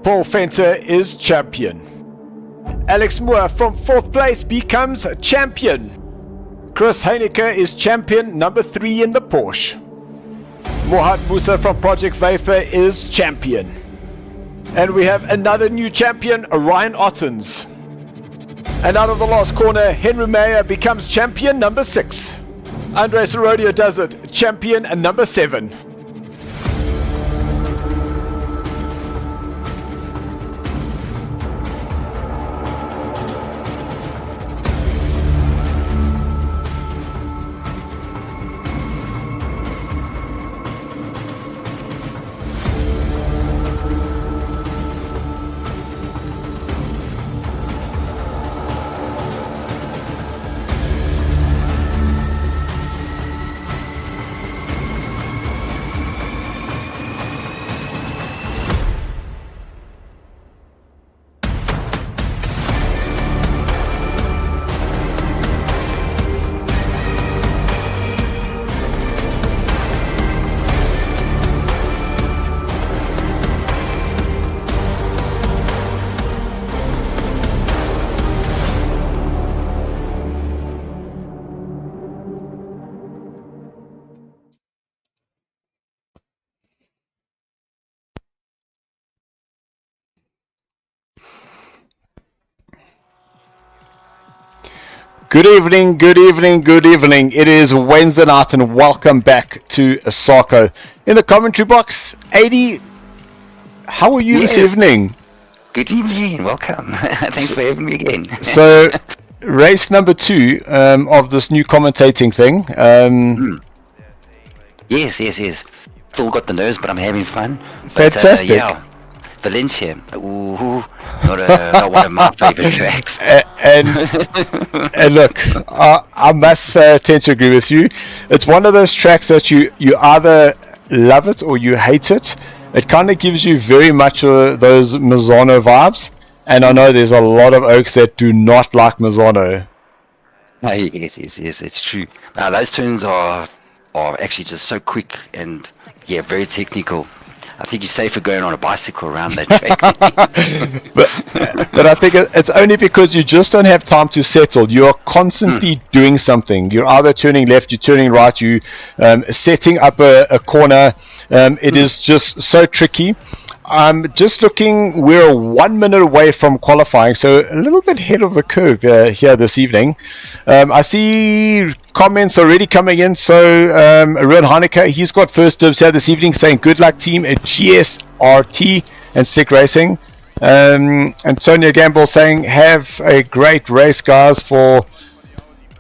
Paul Fenter is champion. Alex Moore from 4th place becomes champion. Chris Heinecker is champion number 3 in the Porsche. Mohat Musa from Project Vapor is champion. And we have another new champion, Ryan Ottens. And out of the last corner, Henry Mayer becomes champion number 6. Andres Rodeo does it, champion number 7. Good evening, good evening, good evening. It is Wednesday night and welcome back to SARCO. In the commentary box, 80, how are you this evening? Good evening, welcome. Thanks for having me again. So, race number 2 of this new commentating thing. Yes. Still got the nerves, but I'm having fun. Fantastic. Valencia, not one of my favorite tracks. And look, I must tend to agree with you. It's one of those tracks that you either love it or you hate it. It kind of gives you very much those Mazzano vibes. And I know there's a lot of Oaks that do not like Mazzano. Yes, it's true. Those turns are actually just so quick and very technical. I think you're safer going on a bicycle around that track. but I think it's only because you just don't have time to settle. You are constantly doing something. You're either turning left, you're turning right, you setting up a corner. It is just so tricky. I'm just looking, we're 1 minute away from qualifying, so a little bit ahead of the curve here this evening. I see comments already coming in. So Ruan Haneke, he's got first dibs here this evening, saying good luck team at GSRT and Slick Racing. Antonio Gamble saying have a great race, guys.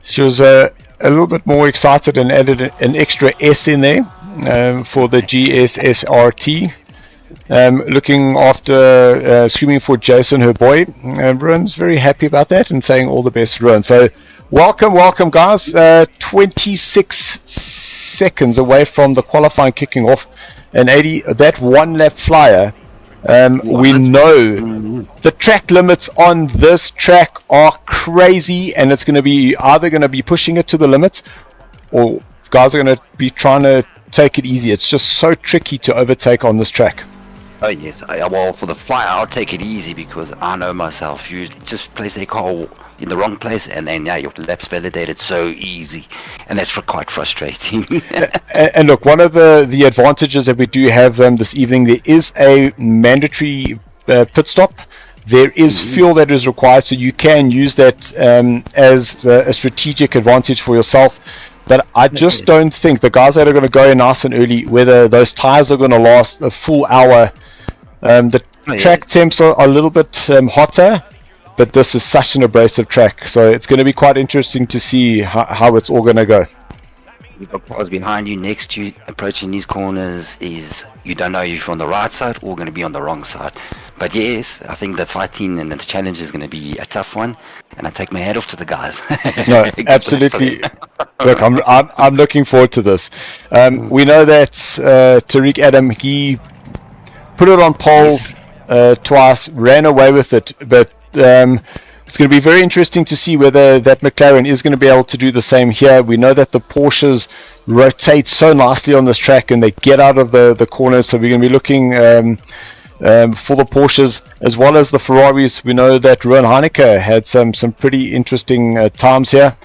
She was a little bit more excited and added an extra S in there for the GSSRT. Looking after, screaming for Jason, her boy. Ruan's very happy about that and saying all the best, Ruan. So welcome guys. 26 seconds away from the qualifying kicking off, and 80, that one lap flyer. We know the track limits on this track are crazy, and it's going to be either going to be pushing it to the limit, or guys are going to be trying to take it easy. It's just so tricky to overtake on this track. Oh yes, well, for the flyer I'll take it easy because I know myself. You just place a car in the wrong place and then your lap's validated so easy, and that's quite frustrating. and look, one of the advantages that we do have this evening, there is a mandatory pit stop. There is fuel that is required, so you can use that as a strategic advantage for yourself. But I just don't think the guys that are going to go in nice and early, whether those tires are going to last a full hour. The track temps are a little bit hotter, but this is such an abrasive track, so it's going to be quite interesting to see how it's all going to go. You've got cars behind you, next to you, approaching these corners. You don't know if you're on the right side or going to be on the wrong side. But yes, I think the fighting and the challenge is going to be a tough one, and I take my hat off to the guys. No, absolutely. Look, I'm looking forward to this. We know that Tariq Adam, he put it on pole twice, ran away with it, but it's going to be very interesting to see whether that McLaren is going to be able to do the same here. We know that the Porsches rotate so nicely on this track and they get out of the corners, so we're going to be looking for the Porsches as well as the Ferraris. We know that Rowan Heineke had some pretty interesting times here,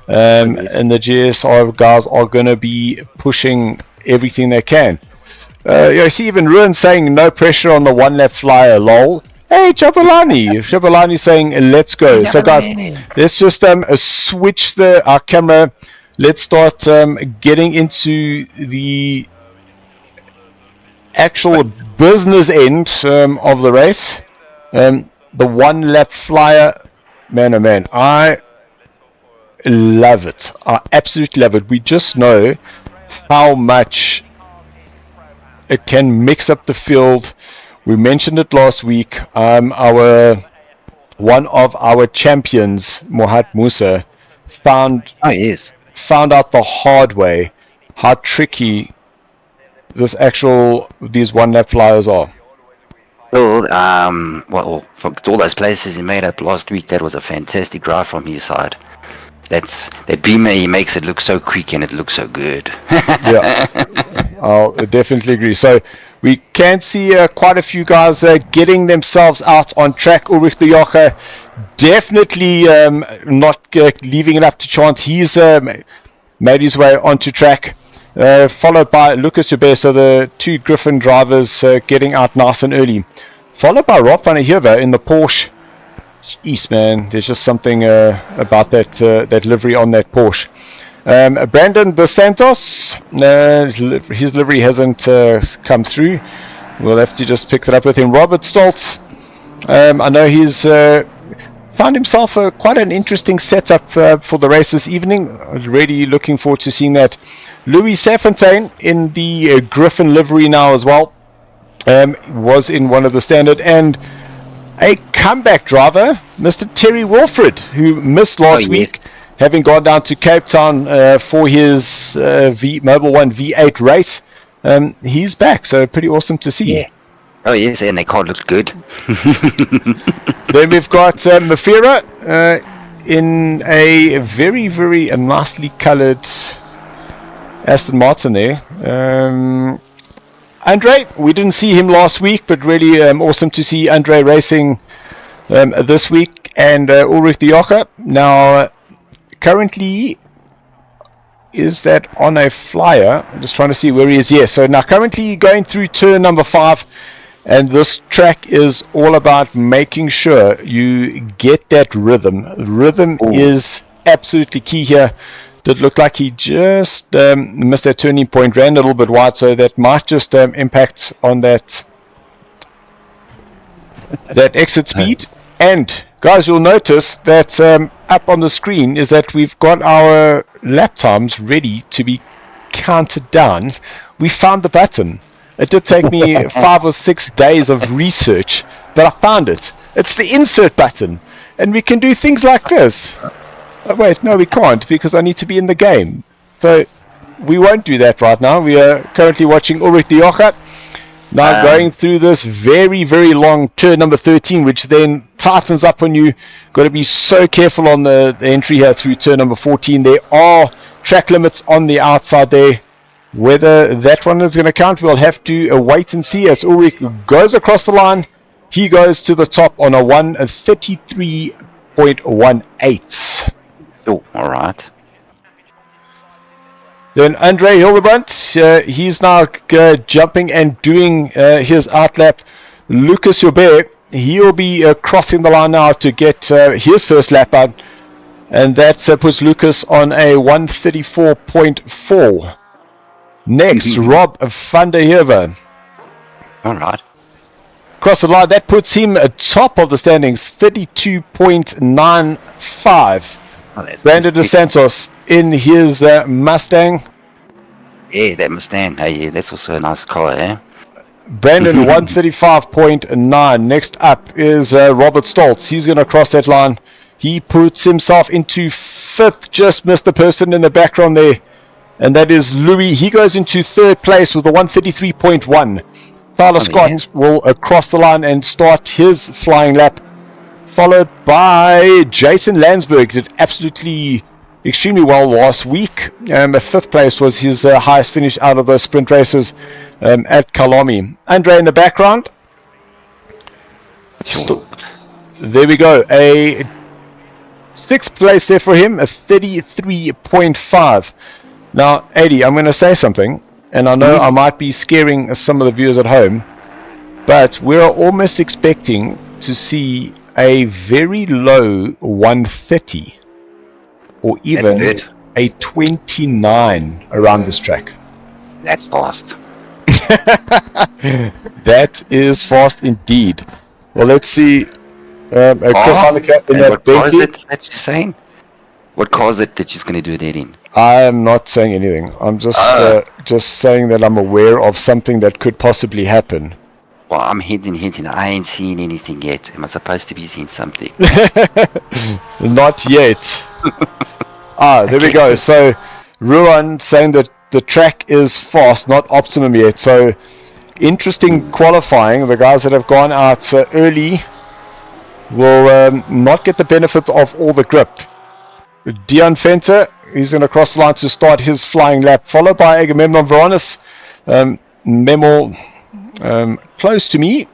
and the GSR guys are going to be pushing everything they can. I see even Ruin saying no pressure on the one lap flyer, lol. Hey, Chabalani saying let's go. So guys, let's just switch our camera. Let's start getting into the actual business end of the race. The one lap flyer, man oh man, I love it. I absolutely love it. We just know how much it can mix up the field. We mentioned it last week. One of our champions, Mohat Musa, found out the hard way how tricky these one lap flyers are. Well, for all those places he made up last week, that was a fantastic drive from his side. That beamer, he makes it look so quick and it looks so good. Yeah, I'll definitely agree. So we can see quite a few guys getting themselves out on track. Ulrich de Jager definitely not leaving it up to chance. He's made his way onto track, followed by Lucas Joubert. So the two Griffin drivers getting out nice and early, followed by Rob van der Heever in the Porsche. Jeez, man, there's just something about that livery on that Porsche. Brandon Dos Santos, his livery hasn't come through. We'll have to just pick that up with him. Robert Stoltz, I know he's found himself quite an interesting setup for the race this evening. Really looking forward to seeing that. Louis Safontaine in the Griffin livery now as well. Was in one of the standard, and a comeback driver, Mr. Terry Wilfred, who missed last week, having gone down to Cape Town for his Mobile One V8 race. He's back, so pretty awesome to see. Yeah. Oh yes, and the car looked good. Then we've got Mafira in a very, very nicely coloured Aston Martin there. Andre, we didn't see him last week, but really awesome to see Andre racing this week. And Ulrich de Jager, now currently, is that on a flyer? I'm just trying to see where he is. Yes, so now currently going through turn number 5, and this track is all about making sure you get that rhythm. Rhythm is absolutely key here. Did look like he just missed that turning point, ran a little bit wide, so that might just impact on that exit speed. And guys, you'll notice that up on the screen is that we've got our lap times ready to be counted down. We found the button. It did take me 5 or 6 days of research, but I found it. It's the insert button, and we can do things like this. Oh, wait, no, we can't, because I need to be in the game. So we won't do that right now. We are currently watching Ulrich de Jager now going through this very, very long turn number 13, which then tightens up on you. Got to be so careful on the entry here through turn number 14. There are track limits on the outside there. Whether that one is going to count, we'll have to wait and see. As Ulrich goes across the line, he goes to the top on a 1:33.18. Oh, all right. Then Andre Hildebrandt, he's now jumping and doing his outlap. Lucas Joubert, he'll be crossing the line now to get his first lap out, and that puts Lucas on a 1:34.4. Next, Rob van der Heever. All right. Cross the line, that puts him at top of the standings, 32.95. Brandon Dos Santos in his Mustang. Yeah, that Mustang. Hey, yeah, that's also a nice car, eh? Brandon 135.9. Next up is Robert Stoltz. He's going to cross that line. He puts himself into 5th, just missed the person in the background there, and that is Louis. He goes into 3rd place with a 133.1. Tyler Scott will cross the line and start his flying lap, followed by Jason Landsberg. Did absolutely extremely well last week. 5th place was his highest finish out of those sprint races at Kalami. Andre in the background, Sure. There we go. A 6th place there for him, a 33.5. Now, 80, I'm going to say something, and I know I might be scaring some of the viewers at home, but we're almost expecting to see a very low 130 or even a 29 around this track. That's fast. That is fast indeed. Well, let's see. Chris Hanneke in that what car is Bentley. it that you're saying? What car is it that she's going to do that in? I am not saying anything. I'm just saying that I'm aware of something that could possibly happen. Well, I'm hinting. I ain't seen anything yet. Am I supposed to be seeing something? Not yet. There we go. So, Ruan saying that the track is fast, not optimum yet. So, interesting qualifying. The guys that have gone out early will not get the benefit of all the grip. Dion Fenter, he's going to cross the line to start his flying lap, followed by Agamemnon Veronis. Memo close to me.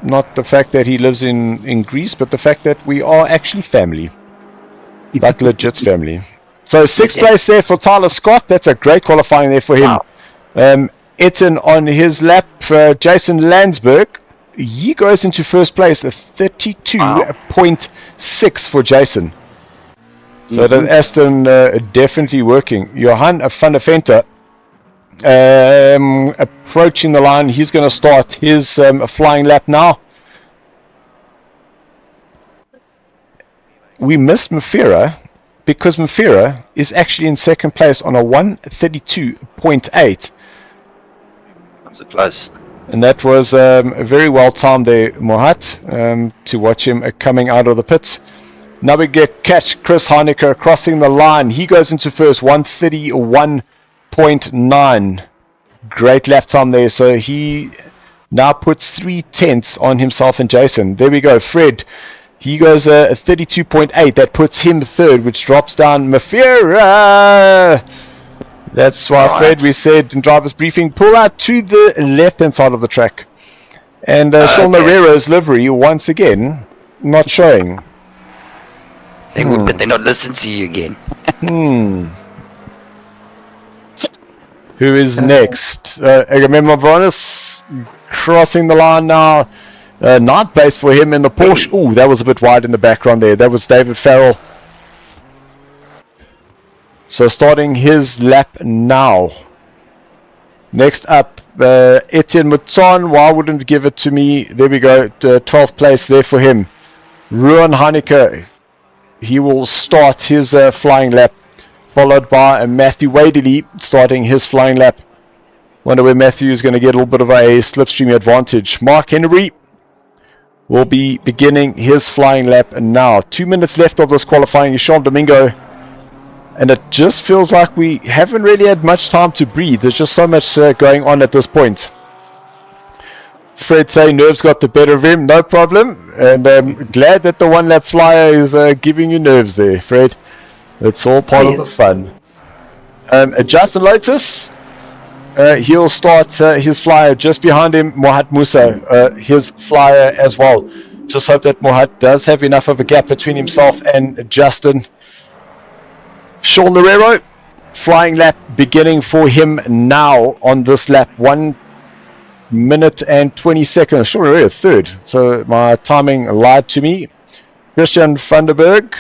Not the fact that he lives in Greece, but the fact that we are actually family. Like legit family. So 6th place there for Tyler Scott. That's a great qualifying there for him. Wow. Etten on his lap. Jason Landsberg, he goes into 1st place, a 32.6 for Jason. So that Aston definitely working. Johan van der Venter approaching the line. He's going to start his flying lap now. We missed Mafira because Mafira is actually in 2nd place on a 132.8. That's a close. And that was very well timed there, Mohat, to watch him coming out of the pits. Now we catch Chris Hanneke crossing the line. He goes into 1st, 131.9. Great lap time there. So he now puts 3/10 on himself and Jason. There we go. Fred, he goes a 32.8. That puts him 3rd, which drops down Mafira. That's why, Fred, we said in driver's briefing, pull out to the left-hand side of the track. And Sean Herrera's livery, once again, not showing. They would, but they're not listening to you again. Who is next? Agamemnon Veronis crossing the line now. Ninth place for him in the Porsche. Ooh, that was a bit wide in the background there. That was David Farrell. So starting his lap now. Next up, Etienne Mouton. Why wouldn't give it to me? There we go. 12th place there for him. Ruan Hanneke. He will start his flying lap, followed by Matthew Wadley starting his flying lap. Wonder where Matthew is going to get a little bit of a slipstream advantage. Mark Henry will be beginning his flying lap now. 2 minutes left of this qualifying. Sean Domingo. And it just feels like we haven't really had much time to breathe. There's just so much going on at this point. Fred saying nerves got the better of him. No problem. And I'm glad that the one lap flyer is giving you nerves there, Fred. It's all part of the fun. Justin Lotus, he'll start his flyer just behind him. Mohat Musa, his flyer as well. Just hope that Mohat does have enough of a gap between himself and Justin. Sean Lerero, flying lap beginning for him now on this lap. 1 minute and 20 seconds. Sean Lerero 3rd. So my timing lied to me. Christian Vanderberg,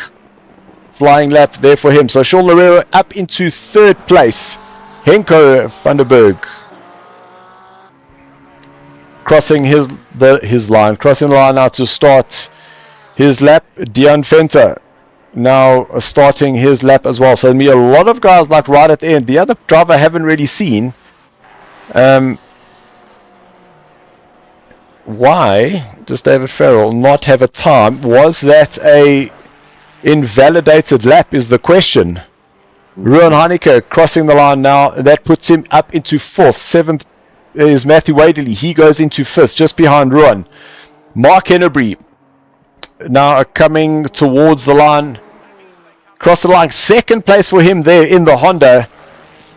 flying lap there for him. So Sean Lerero up into 3rd place. Henko Vanderberg crossing his line. Crossing the line now to start his lap. Dion Fenter now starting his lap as well. So there'll be a lot of guys like right at the end. The other driver I haven't really seen. Why does David Farrell not have a time? Was that a invalidated lap is the question. Ruan Hanneke crossing the line now. That puts him up into 4th. 7th is Matthew Wadley. He goes into 5th, just behind Ruan. Mark Hennebury now coming towards the line. Cross the line. 2nd place for him there in the Honda.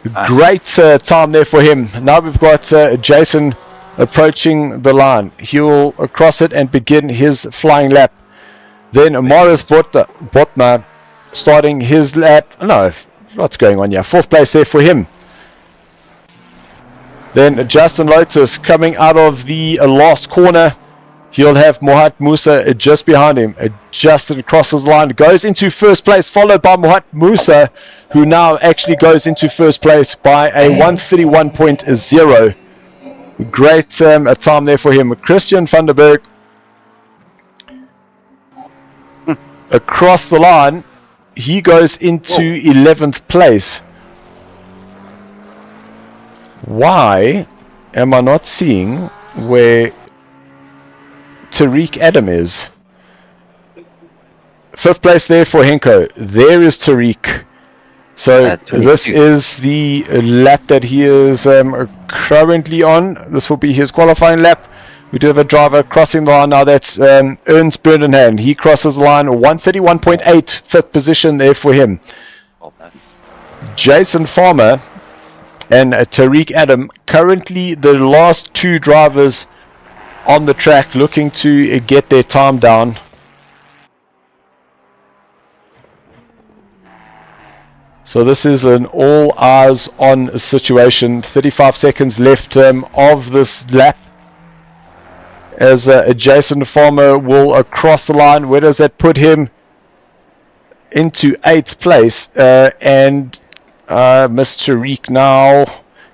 Nice. Great time there for him. Now we've got Jason approaching the line. He'll cross it and begin his flying lap. Then Morris Botner starting his lap. No, what's going on here? 4th place there for him. Then Justin Lotus coming out of the last corner. He'll have Mohat Musa just behind him. Justin crosses the line, goes into 1st place, followed by Mohat Musa, who now actually goes into 1st place by a 131.0. Great time there for him. Christian van der Berg across the line. He goes into 11th place. Why am I not seeing where Tariq Adam is? 5th place there for Henko. There is Tariq. So this is the lap that he is currently on. This will be his qualifying lap. We do have a driver crossing the line now. That's Ernst Berndenhan. He crosses the line. 131.8, 5th position there for him. Jason Farmer and Tariq Adam, currently the last 2 drivers on the track, looking to get their time down. So this is an all eyes on situation. 35 seconds left of this lap, as Jason Farmer will cross the line. Where does that put him? Into 8th place, and Mr. Reek now,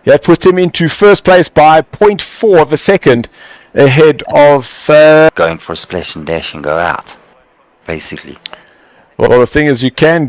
that puts him into 1st place by 0.4 of a second ahead of going for a splash and dash and go out, basically. Well, the thing is, you can